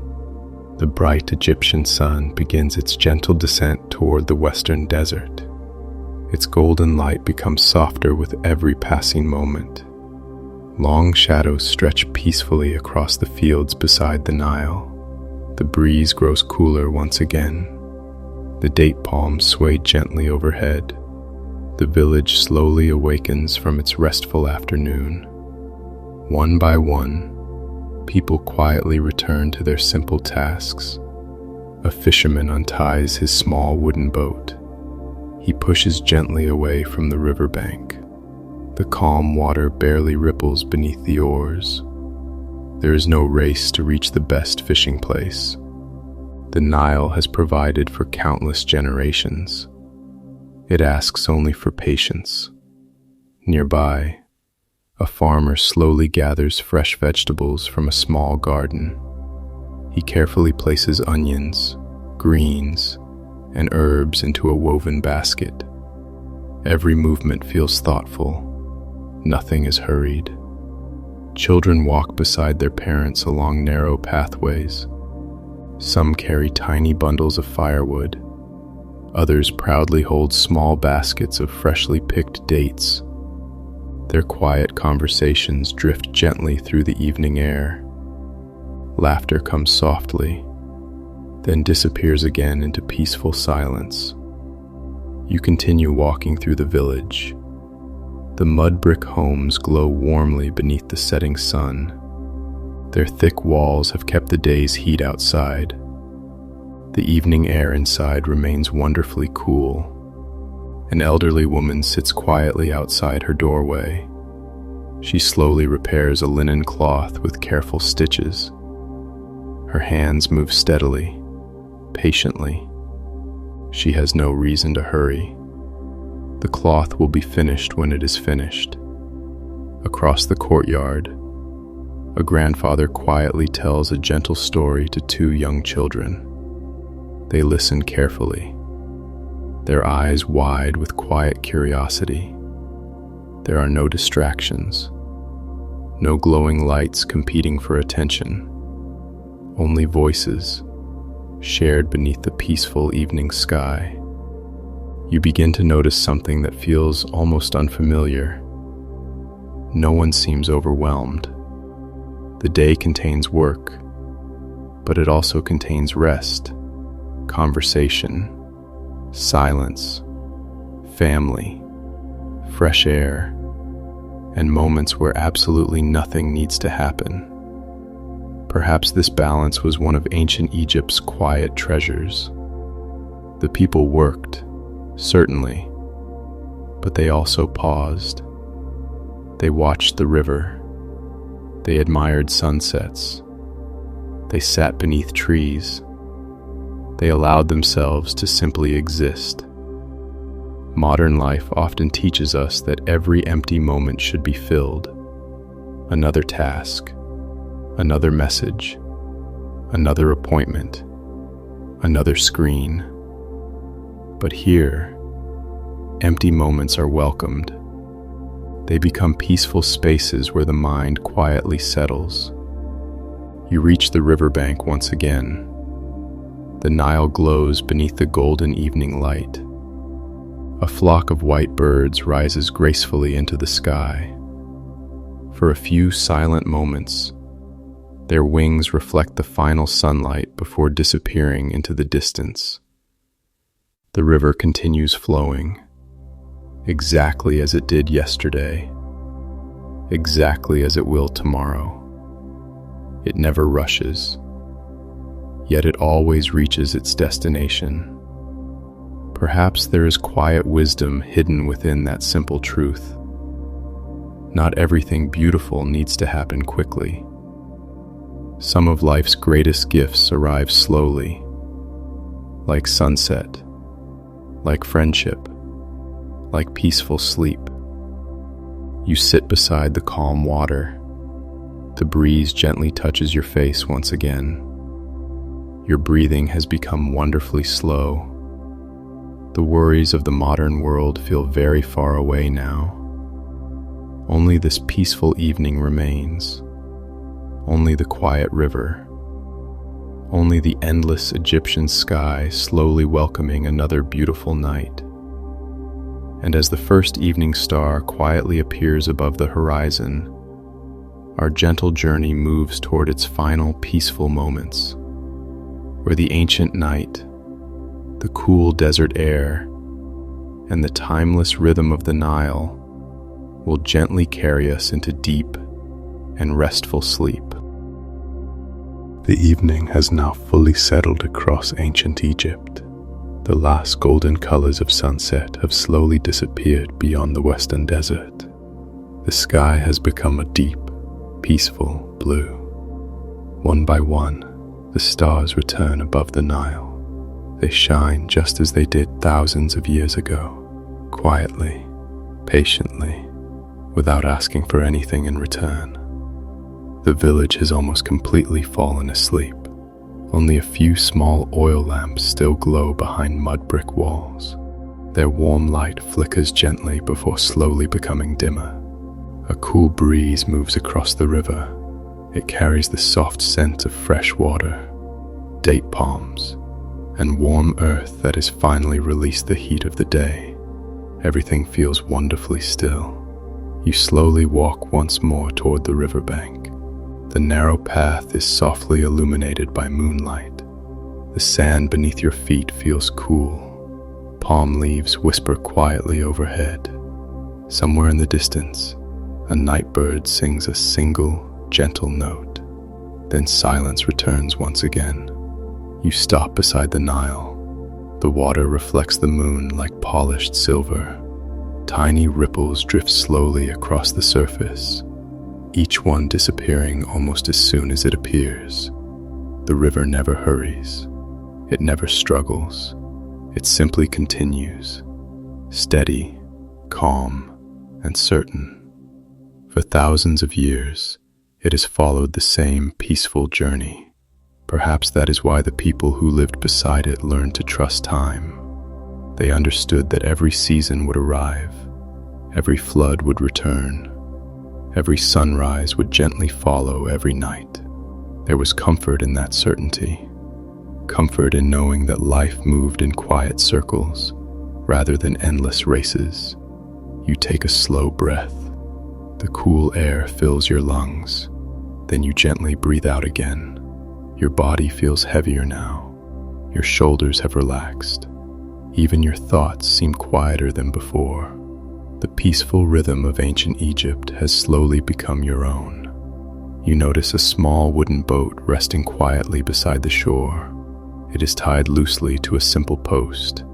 The bright Egyptian sun begins its gentle descent toward the western desert. Its golden light becomes softer with every passing moment. Long shadows stretch peacefully across the fields beside the Nile. The breeze grows cooler once again. The date palms sway gently overhead. The village slowly awakens from its restful afternoon. One by one, people quietly return to their simple tasks. A fisherman unties his small wooden boat. He pushes gently away from the riverbank. The calm water barely ripples beneath the oars. There is no race to reach the best fishing place. The Nile has provided for countless generations. It asks only for patience. Nearby, a farmer slowly gathers fresh vegetables from a small garden. He carefully places onions, greens, and herbs into a woven basket. Every movement feels thoughtful. Nothing is hurried. Children walk beside their parents along narrow pathways. Some carry tiny bundles of firewood. Others proudly hold small baskets of freshly picked dates. Their quiet conversations drift gently through the evening air. Laughter comes softly, then disappears again into peaceful silence. You continue walking through the village. The mud brick homes glow warmly beneath the setting sun. Their thick walls have kept the day's heat outside. The evening air inside remains wonderfully cool. An elderly woman sits quietly outside her doorway. She slowly repairs a linen cloth with careful stitches. Her hands move steadily, patiently. She has no reason to hurry. The cloth will be finished when it is finished. Across the courtyard, a grandfather quietly tells a gentle story to two young children. They listen carefully, their eyes wide with quiet curiosity. There are no distractions, no glowing lights competing for attention, only voices shared beneath the peaceful evening sky. You begin to notice something that feels almost unfamiliar. No one seems overwhelmed. The day contains work, but it also contains rest, conversation, silence, family, fresh air, and moments where absolutely nothing needs to happen. Perhaps this balance was one of ancient Egypt's quiet treasures. The people worked, certainly, but they also paused. They watched the river. They admired sunsets. They sat beneath trees. They allowed themselves to simply exist. Modern life often teaches us that every empty moment should be filled. Another task, another message, another appointment, another screen. But here, Empty moments are welcomed. They become peaceful spaces where the mind quietly settles. You reach the riverbank once again. The Nile glows beneath the golden evening light. A flock of white birds rises gracefully into the sky. For a few silent moments, their wings reflect the final sunlight before disappearing into the distance. The river continues flowing, exactly as it did yesterday, exactly as it will tomorrow. It never rushes, yet it always reaches its destination. Perhaps there is quiet wisdom hidden within that simple truth. Not everything beautiful needs to happen quickly. Some of life's greatest gifts arrive slowly, like sunset, like friendship, like peaceful sleep. You sit beside the calm water. The breeze gently touches your face once again. Your breathing has become wonderfully slow. The worries of the modern world feel very far away now. Only this peaceful evening remains. Only the quiet river. Only the endless Egyptian sky slowly welcoming another beautiful night. And as the first evening star quietly appears above the horizon, our gentle journey moves toward its final peaceful moments, where the ancient night, the cool desert air, and the timeless rhythm of the Nile will gently carry us into deep and restful sleep. The evening has now fully settled across ancient Egypt. The last golden colors of sunset have slowly disappeared beyond the western desert. The sky has become a deep, peaceful blue. One by one, the stars return above the Nile. They shine just as they did thousands of years ago, quietly, patiently, without asking for anything in return. The village has almost completely fallen asleep. Only a few small oil lamps still glow behind mud brick walls. Their warm light flickers gently before slowly becoming dimmer. A cool breeze moves across the river. It carries the soft scent of fresh water, date palms, and warm earth that has finally released the heat of the day. Everything feels wonderfully still. You slowly walk once more toward the riverbank. The narrow path is softly illuminated by moonlight. The sand beneath your feet feels cool. Palm leaves whisper quietly overhead. Somewhere in the distance, a night bird sings a single, gentle note. Then silence returns once again. You stop beside the Nile. The water reflects the moon like polished silver. Tiny ripples drift slowly across the surface, each one disappearing almost as soon as it appears. The river never hurries. It never struggles. It simply continues, steady, calm, and certain. For thousands of years, it has followed the same peaceful journey. Perhaps that is why the people who lived beside it learned to trust time. They understood that every season would arrive, every flood would return, every sunrise would gently follow every night. There was comfort in that certainty, comfort in knowing that life moved in quiet circles rather than endless races. You take a slow breath. The cool air fills your lungs. Then you gently breathe out again. Your body feels heavier now. Your shoulders have relaxed. Even your thoughts seem quieter than before. The peaceful rhythm of ancient Egypt has slowly become your own. You notice a small wooden boat resting quietly beside the shore. It is tied loosely to a simple post.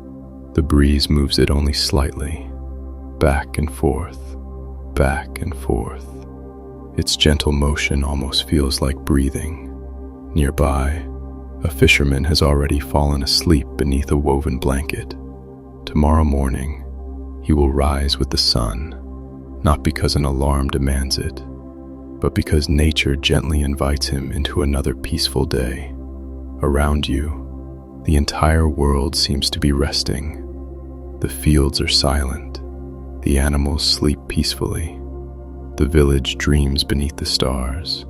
The breeze moves it only slightly, back and forth, back and forth. Its gentle motion almost feels like breathing. Nearby, a fisherman has already fallen asleep beneath a woven blanket. Tomorrow morning, he will rise with the sun, not because an alarm demands it, but because nature gently invites him into another peaceful day. Around you, the entire world seems to be resting. The The fields are silent. The animals sleep peacefully. The village dreams beneath the stars.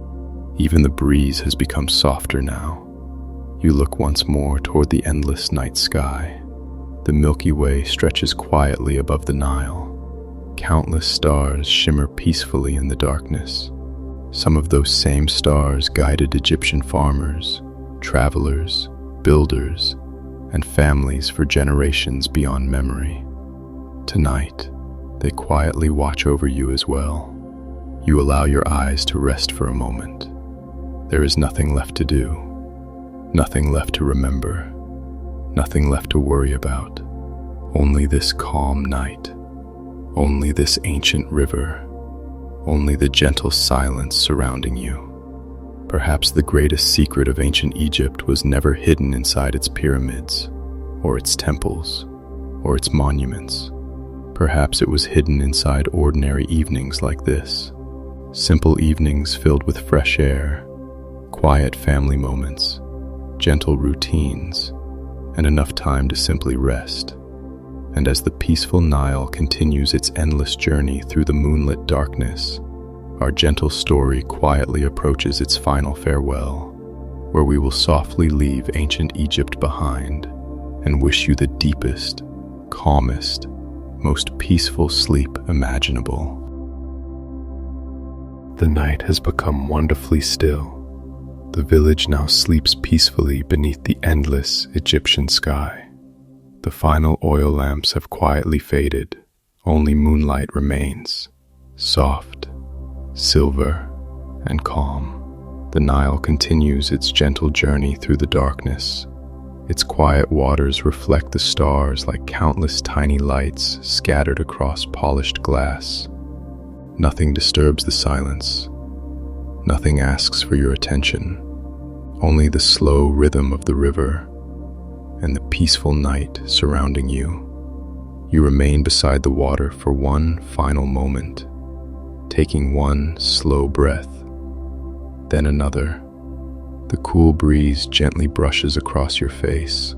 Even the breeze has become softer now. You look once more toward the endless night sky. The Milky Way stretches quietly above the Nile. Countless stars shimmer peacefully in the darkness. Some of those same stars guided Egyptian farmers, travelers, builders, and families for generations beyond memory. Tonight, they quietly watch over you as well. You allow your eyes to rest for a moment. There is nothing left to do, nothing left to remember, nothing left to worry about. Only this calm night, only this ancient river, only the gentle silence surrounding you. Perhaps the greatest secret of ancient Egypt was never hidden inside its pyramids, or its temples, or its monuments. Perhaps it was hidden inside ordinary evenings like this. Simple evenings filled with fresh air, quiet family moments, gentle routines, and enough time to simply rest. And as the peaceful Nile continues its endless journey through the moonlit darkness, our gentle story quietly approaches its final farewell, where we will softly leave ancient Egypt behind and wish you the deepest, calmest, most peaceful sleep imaginable. The night has become wonderfully still. The village now sleeps peacefully beneath the endless Egyptian sky. The final oil lamps have quietly faded. Only moonlight remains, soft, silver, and calm. The Nile continues its gentle journey through the darkness. Its quiet waters reflect the stars like countless tiny lights scattered across polished glass. Nothing disturbs the silence. Nothing asks for your attention. Only the slow rhythm of the river and the peaceful night surrounding you. You remain beside the water for one final moment, taking one slow breath, then another. The cool breeze gently brushes across your face.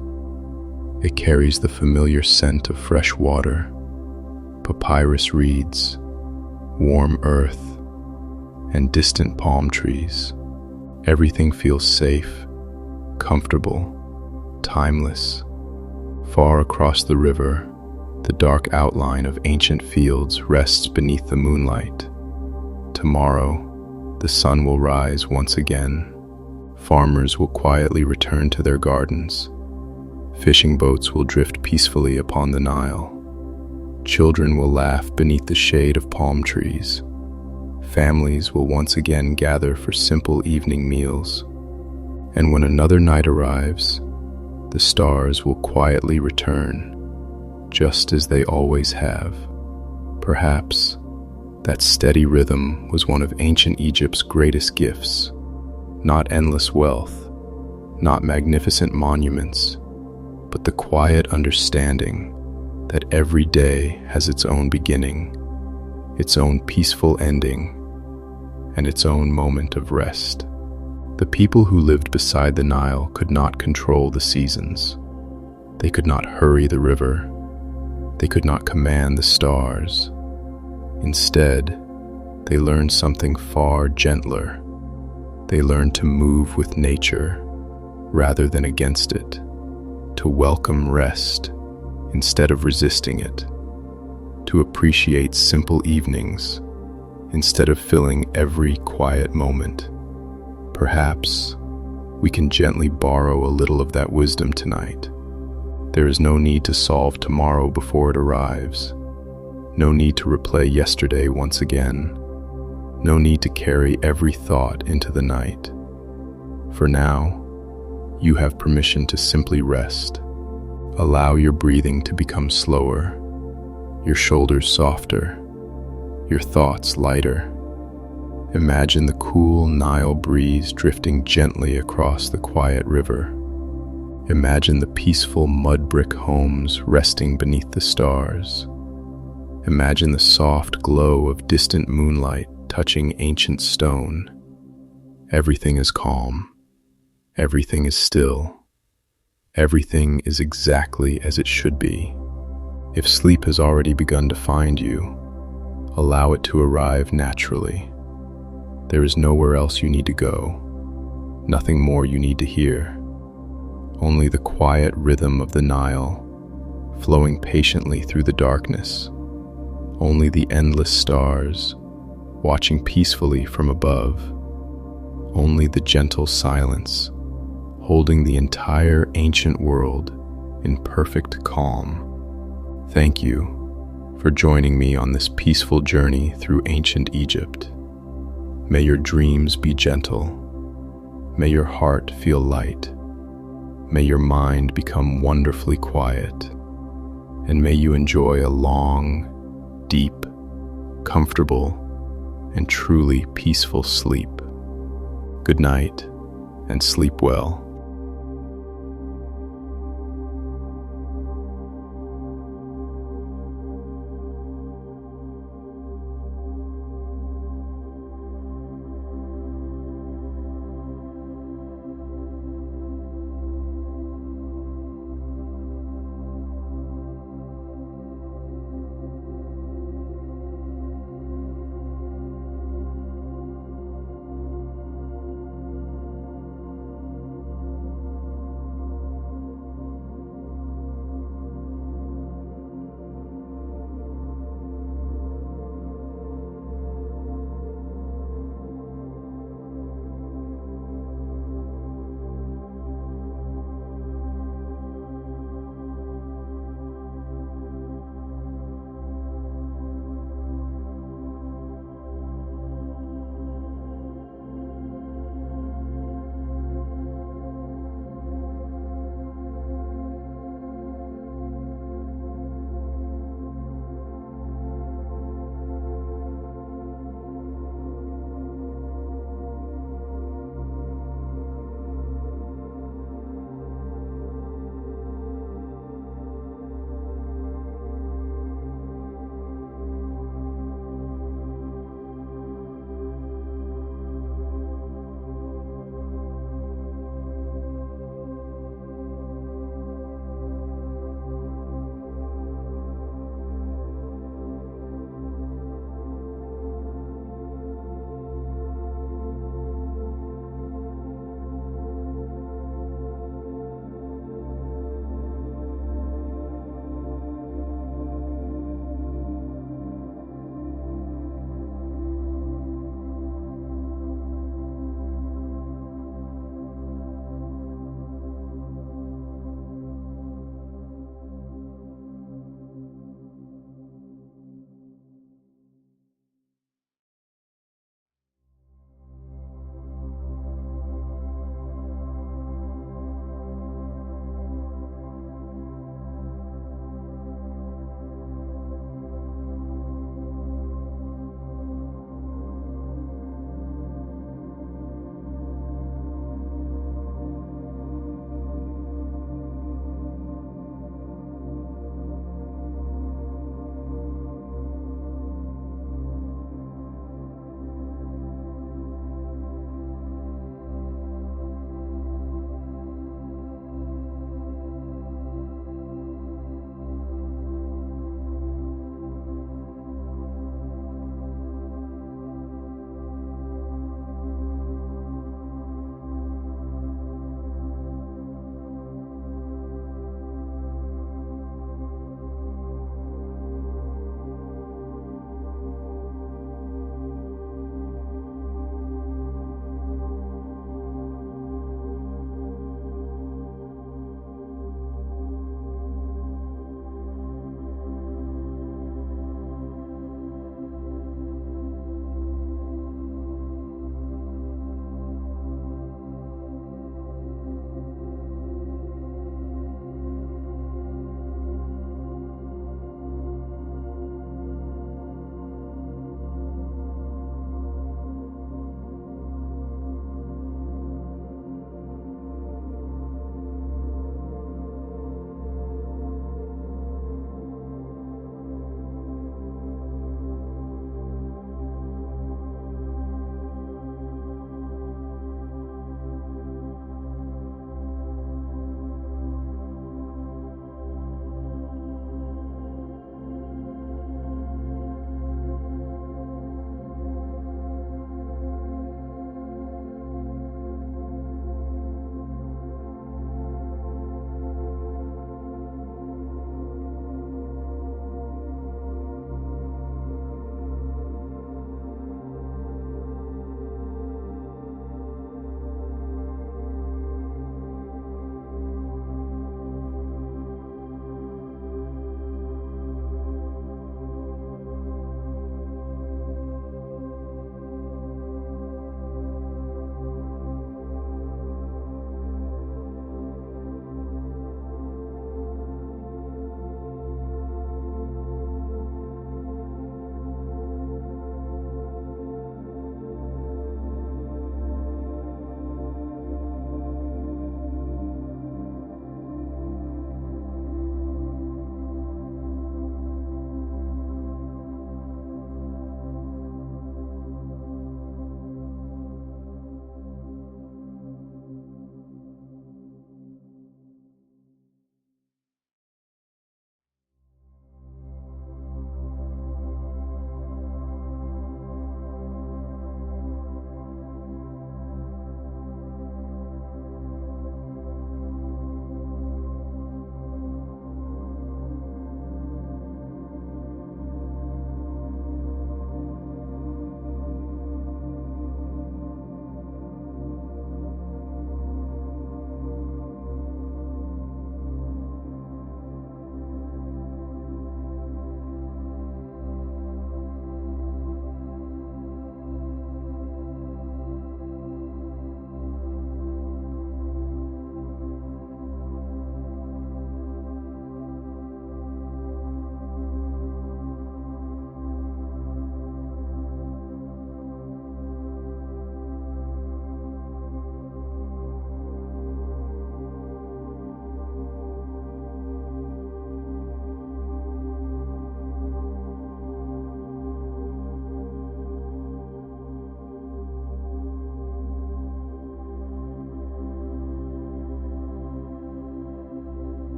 It carries the familiar scent of fresh water, papyrus reeds, warm earth, and distant palm trees. Everything feels safe, comfortable, timeless. Far across the river, the dark outline of ancient fields rests beneath the moonlight. Tomorrow, the sun will rise once again. Farmers will quietly return to their gardens. Fishing boats will drift peacefully upon the Nile. Children will laugh beneath the shade of palm trees. Families will once again gather for simple evening meals. And when another night arrives, the stars will quietly return, just as they always have. Perhaps that steady rhythm was one of ancient Egypt's greatest gifts. Not endless wealth, not magnificent monuments, but the quiet understanding that every day has its own beginning, its own peaceful ending, and its own moment of rest. The people who lived beside the Nile could not control the seasons. They could not hurry the river. They could not command the stars. Instead, they learned something far gentler. They learned to move with nature rather than against it, to welcome rest instead of resisting it, to appreciate simple evenings instead of filling every quiet moment. Perhaps we can gently borrow a little of that wisdom tonight. There is no need to solve tomorrow before it arrives. No need to replay yesterday once again. No need to carry every thought into the night. For now, you have permission to simply rest. Allow your breathing to become slower, your shoulders softer, your thoughts lighter. Imagine the cool Nile breeze drifting gently across the quiet river. Imagine the peaceful mud brick homes resting beneath the stars. Imagine the soft glow of distant moonlight touching ancient stone. Everything is calm. Everything is still. Everything is exactly as it should be. If sleep has already begun to find you, allow it to arrive naturally. There is nowhere else you need to go, nothing more you need to hear. Only the quiet rhythm of the Nile, flowing patiently through the darkness. Only the endless stars, watching peacefully from above. Only the gentle silence, holding the entire ancient world in perfect calm. Thank you for joining me on this peaceful journey through ancient Egypt. May your dreams be gentle. May your heart feel light. May your mind become wonderfully quiet. And may you enjoy a long, deep, comfortable, and truly peaceful sleep. Good night, and sleep well.